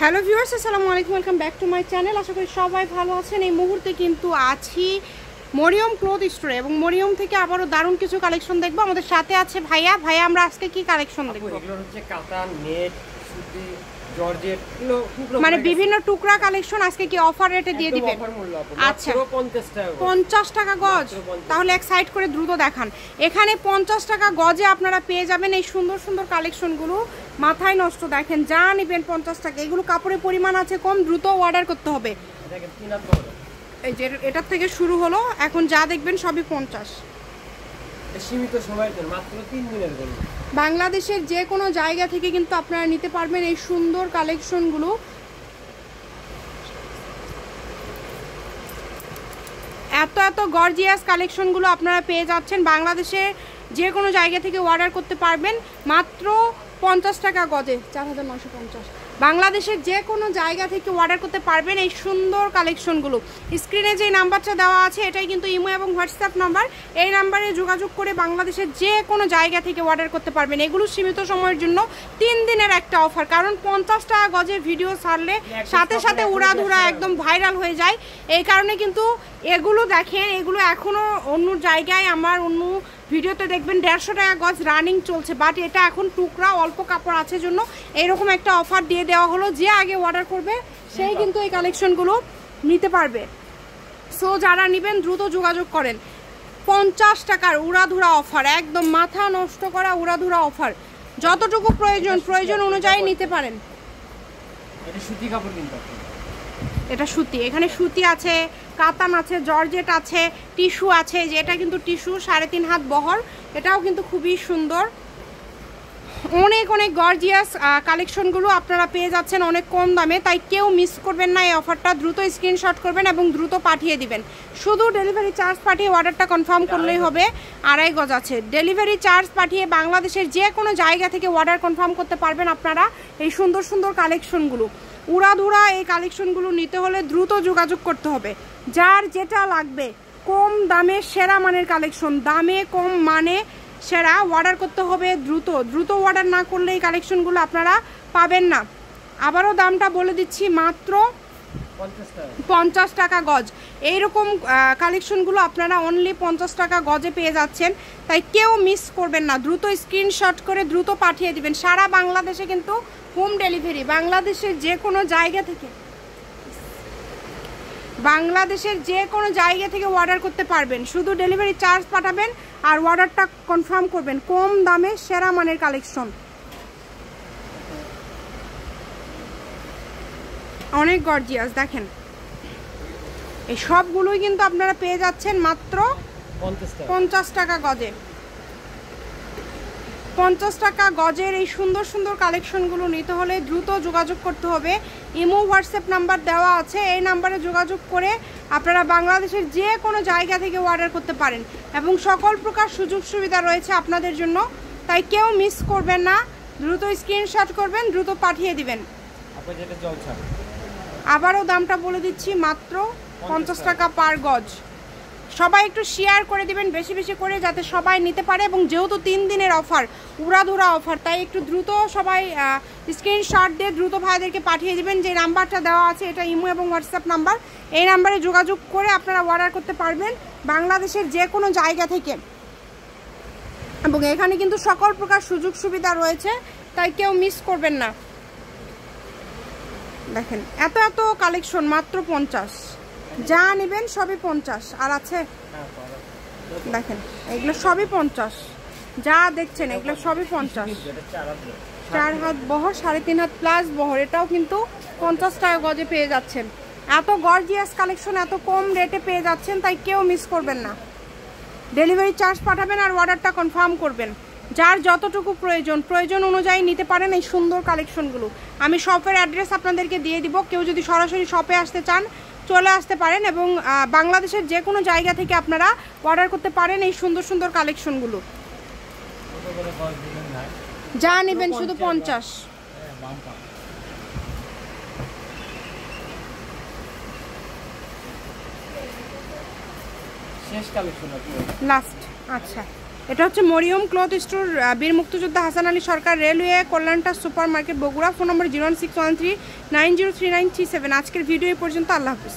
Hello viewers, আসসালামু আলাইকুম, welcome back to my channel. আশা করি সবাই ভালো আছেন। এই মুহূর্তে কিন্তু আছি মরিয়ম ক্লথ স্টোরে এবং মরিয়ম থেকে আবারও দারুণ কিছু কালেকশন দেখবো। আমাদের সাথে আছে ভাইয়া। আমরা আজকে কি কালেকশন দেখবো? এগুলো হচ্ছে কাতান, নেট, সুতি, জর্জেট, মানে বিভিন্ন টুকরা কালেকশন আজকে কি অফার রেটে দিয়ে দিবেন? আচ্ছা, 50 টাকা গজ। তাহলে এক সাইড করে দ্রুত দেখান। এখানে 50 টাকা গজে আপনারা পেয়ে যাবেন এই সুন্দর সুন্দর কালেকশনগুলো। মাথায় নষ্ট, দেখেন যা নেবেন 50 টাকা। এগুলো কাপড়ের পরিমাণ আছে কম, দ্রুত অর্ডার করতে হবে। এই যে এটার থেকে শুরু হলো, এখন যা দেখবেন সবই 50। সীমিত সময়ের জন্য, মাত্র 3 দিনের জন্য। বাংলাদেশের যে কোনো জায়গা থেকে কিন্তু আপনারা নিতে পারবেন এই সুন্দর কালেকশনগুলো। এত এত গর্জিয়াস কালেকশনগুলো আপনারা পেয়ে যাচ্ছেন। বাংলাদেশের যে কোনো জায়গা থেকে অর্ডার করতে পারবেন মাত্র 50 টাকা গজে, 4950। বাংলাদেশের যে কোনো জায়গা থেকে অর্ডার করতে পারবেন এই সুন্দর কালেকশনগুলো। স্ক্রিনে যে নাম্বারটা দেওয়া আছে এটাই কিন্তু ইমো এবং হোয়াটসঅ্যাপ নাম্বার। এই নাম্বারে যোগাযোগ করে বাংলাদেশের যে কোনো জায়গা থেকে অর্ডার করতে পারবেন। এগুলো সীমিত সময়ের জন্য 3 দিনের একটা অফার, কারণ 50 টাকা গজের ভিডিও ছাড়লে সাথে সাথে উড়াধুরা একদম ভাইরাল হয়ে যায়। এই কারণে কিন্তু এগুলো দেখেন, এগুলো এখনও অন্য জায়গায় আমার অন্য ভিডিওতে দেখবেন 150 টাকা গজ রানিং চলছে, বাট এটা এখন টুকরা অল্প কাপড় আছে জন্য এরকম একটা অফার দিয়ে দেওয়া হলো। যে আগে অর্ডার করবে সেই কিন্তু এই কালেকশনগুলো নিতে পারবে। সো যারা নেবেন দ্রুত যোগাযোগ করেন। 50 টাকার উড়াধুরা অফার, একদম মাথা নষ্ট করা উড়াধুরা অফার। যতটুকু প্রয়োজন অনুযায়ী নিতে পারেন। এটা সুতি কাপড় কিন্তু, এটা সুতি, এখানে সুতি আছে, কাতান আছে, জর্জেট আছে, টিস্যু আছে। যে এটা কিন্তু টিস্যু, 3.5 হাত বহর। এটাও কিন্তু খুবই সুন্দর। অনেক অনেক গর্জিয়াস কালেকশনগুলো আপনারা পেয়ে যাচ্ছেন অনেক কম দামে, তাই কেউ মিস করবেন না এই অফারটা। দ্রুত স্ক্রিনশট করবেন এবং দ্রুত পাঠিয়ে দিবেন। শুধু ডেলিভারি চার্জ পাঠিয়ে অর্ডারটা কনফার্ম করলেই হবে। 2.5 গজ আছে। ডেলিভারি চার্জ পাঠিয়ে বাংলাদেশের যে কোনো জায়গা থেকে অর্ডার কনফার্ম করতে পারবেন আপনারা এই সুন্দর সুন্দর কালেকশনগুলো। উড়াধুরা এই কালেকশনগুলো নিতে হলে দ্রুত যোগাযোগ করতে হবে। যার যেটা লাগবে, কম দামে সেরা মানের কালেকশন, দামে কম মানে সেরা, অর্ডার করতে হবে দ্রুত অর্ডার না করলে এই কালেকশনগুলো আপনারা পাবেন না। আবারও দামটা বলে দিচ্ছি, মাত্র 50 টাকা গজ। এইরকম কালেকশনগুলো আপনারা অনলি 50 টাকা গজে পেয়ে যাচ্ছেন, তাই কেউ মিস করবেন না। দ্রুত স্ক্রিনশট করে দ্রুত পাঠিয়ে দিবেন। সারা বাংলাদেশে কিন্তু হোম ডেলিভারি। বাংলাদেশের যে কোনো জায়গা থেকে অর্ডার করতে পারবেন। শুধু ডেলিভারি চার্জ পাঠাবেন আর অর্ডারটা কনফার্ম করবেন। কম দামে সেরা মানের কালেকশন, অনেক গর্জিয়াস। দেখেন এই সবগুলোই কিন্তু আপনারা পেয়ে যাচ্ছেন মাত্র 50 টাকা গজে। 50 টাকা গজের এই সুন্দর সুন্দর কালেকশনগুলো নিতে হলে দ্রুত যোগাযোগ করতে হবে। ইমো হোয়াটসঅ্যাপ নাম্বার দেওয়া আছে, এই নাম্বারে যোগাযোগ করে আপনারা বাংলাদেশের যে কোনো জায়গা থেকে অর্ডার করতে পারেন এবং সকল প্রকার সুযোগ সুবিধা রয়েছে আপনাদের জন্য, তাই কেউ মিস করবেন না। দ্রুত স্ক্রিনশট করবেন, দ্রুত পাঠিয়ে দিবেন। আবারও দামটা বলে দিচ্ছি, মাত্র 50 টাকা পার গজ। সবাই একটু শেয়ার করে দিবেন বেশি বেশি করে, যাতে সবাই নিতে পারে। এবং যেহেতু 3 দিনের অফার, উড়াধুরা অফার, তাই একটু দ্রুত সবাই স্ক্রিনশট দিয়ে দ্রুত ভাইদেরকে পাঠিয়ে দিবেন। যে নাম্বারটা দেওয়া আছে এটা ইমো এবং হোয়াটসঅ্যাপ নাম্বার। এই নাম্বারে যোগাযোগ করে আপনারা অর্ডার করতে পারবেন বাংলাদেশের যে কোনো জায়গা থেকে। এবং এখানে কিন্তু সকল প্রকার সুযোগ সুবিধা রয়েছে, তাই কেউ মিস করবেন না। দেখেন এত এত কালেকশন, মাত্র 50। যা নেবেন সবই 50। আর আছে দেখেন, এগুলো সবই 50। যা দেখছেন এগুলো সবই 50। 4 হাত বহর, 3.5 হাত প্লাস বহর। এটাও কিন্তু 50 টাকা গজে পেয়ে যাচ্ছেন। এত গর্জিয়াস কালেকশন এত কম রেটে পেয়ে যাচ্ছেন, তাই কেউ মিস করবেন না। ডেলিভারি চার্জ পাঠাবেন আর অর্ডারটা কনফার্ম করবেন। যার যতটুকু প্রয়োজন অনুযায়ী নিতে পারেন এই সুন্দর কালেকশনগুলো। আমি শপের অ্যাড্রেস আপনাদেরকে দিয়ে দিব। কেউ যদি সরাসরি শপে আসতে চান চলে আসতে পারেন এবং বাংলাদেশের যে কোনো জায়গা থেকে আপনারা অর্ডার করতে পারেন এই সুন্দর সুন্দর কালেকশনগুলো। যা নেবেন শুধু 50। শেষ কালেকশন লাস্ট। আচ্ছা, এটা হচ্ছে মরিয়ম ক্লথ স্টোর, বীর মুক্তিযোদ্ধা হাসান আলী সরকার, রেলওয়ে, কল্যাণটা super market, Bogura. Phone number 01613903937। আজকের ভিডিও এই পর্যন্ত। আল্লাহ হাফিজ।